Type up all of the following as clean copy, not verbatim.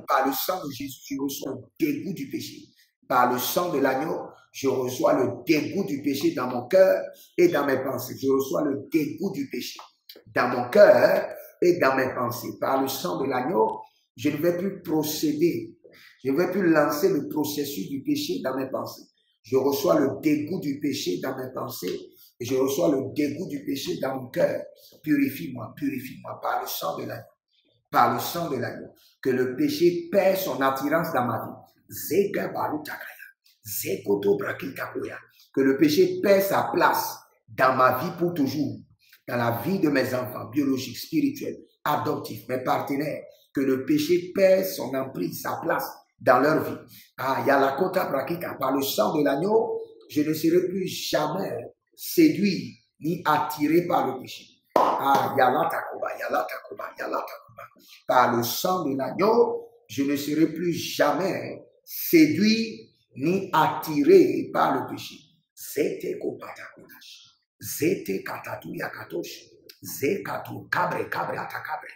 Par le sang de Jésus, je reçois le dégoût du péché. Par le sang de l'agneau, je reçois le dégoût du péché dans mon cœur et dans mes pensées. Je reçois le dégoût du péché dans mon cœur et dans mes pensées. Par le sang de l'agneau, je ne vais plus procéder. Je ne vais plus lancer le processus du péché dans mes pensées. Je reçois le dégoût du péché dans mes pensées et je reçois le dégoût du péché dans mon cœur. Purifie-moi par le sang de l'agneau. Par le sang de l'agneau. Que le péché perd son attirance dans ma vie. Que le péché perd sa place dans ma vie pour toujours. Dans la vie de mes enfants biologiques, spirituels, adoptifs, mes partenaires. Que le péché perd son emprise, sa place dans leur vie. Ah, Yalakota Prakika, par le sang de l'agneau, je ne serai plus jamais séduit ni attiré par le péché. Ah, Yalatakoba. Par le sang de l'agneau, je ne serai plus jamais séduit ni attiré par le péché. Zete kopatakotash. Zete katatuya katosh. Zekatu kabre atakabre.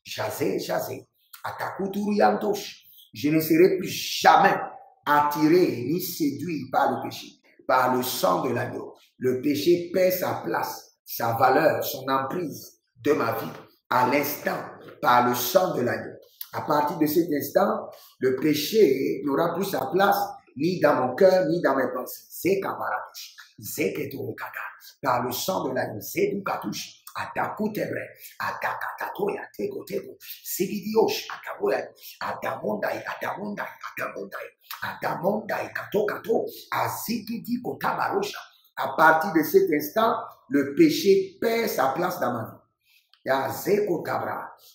Jazé. Atakuturiantosh. Je ne serai plus jamais attiré ni séduit par le péché. Par le sang de l'agneau, le péché perd sa place, sa valeur, son emprise de ma vie. À l'instant, par le sang de l'agneau. À partir de cet instant, le péché n'aura plus sa place ni dans mon cœur, ni dans mes pensées. C'est Kabaratouche. C'est Ketorokata. Par le sang de l'agneau, c'est Dukatouche. Atakutebre, Atakatatoya, Teko, Sigidiosh, Ataboya, Atamondai, Kato, Azikidi Kotabarosha. À partir de cet instant, le péché perd sa place dans ma vie.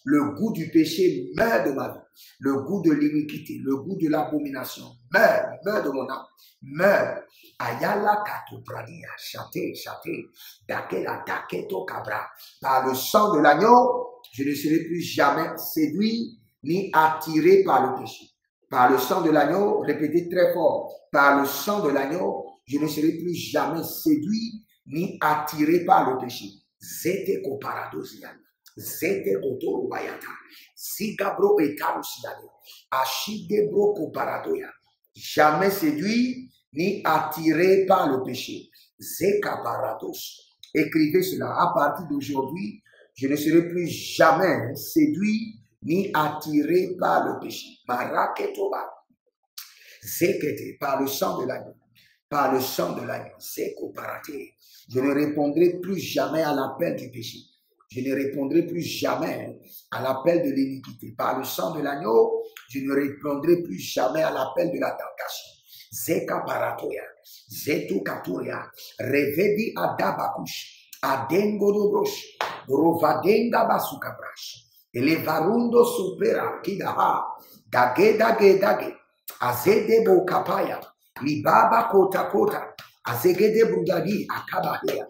Le goût du péché meurt de ma vie. Le goût de l'iniquité, le goût de l'abomination meurt de mon âme. Meurt. Ayala kato pradia, chate, dakela daketo kabra. Par le sang de l'agneau, je ne serai plus jamais séduit ni attiré par le péché. Par le sang de l'agneau, répétez très fort. Par le sang de l'agneau, je ne serai plus jamais séduit ni attiré par le péché. Zete koparadosian. Zete kotoro bayata. Zigabro etarusiade. Ashidebro koparadoya. Jamais séduit ni attiré par le péché. Zekaparados. Écrivez cela. À partir d'aujourd'hui, je ne serai plus jamais séduit ni attiré par le péché. Maraketoba. Zekete, par le sang de l'agneau. Par le sang de l'agneau. Zekoparate. Je ne répondrai plus jamais à l'appel du péché. Je ne répondrai plus jamais à l'appel de l'iniquité. Par le sang de l'agneau, je ne répondrai plus jamais à l'appel de la tentation. Zeka paratoya, zetu katuria, revedi adabakush, adengo dobrosh, rovadenga basukabrash, elevarundo supera kidaha, dage, azede bo kapaya, libaba kota, azegede brugadi akabahea.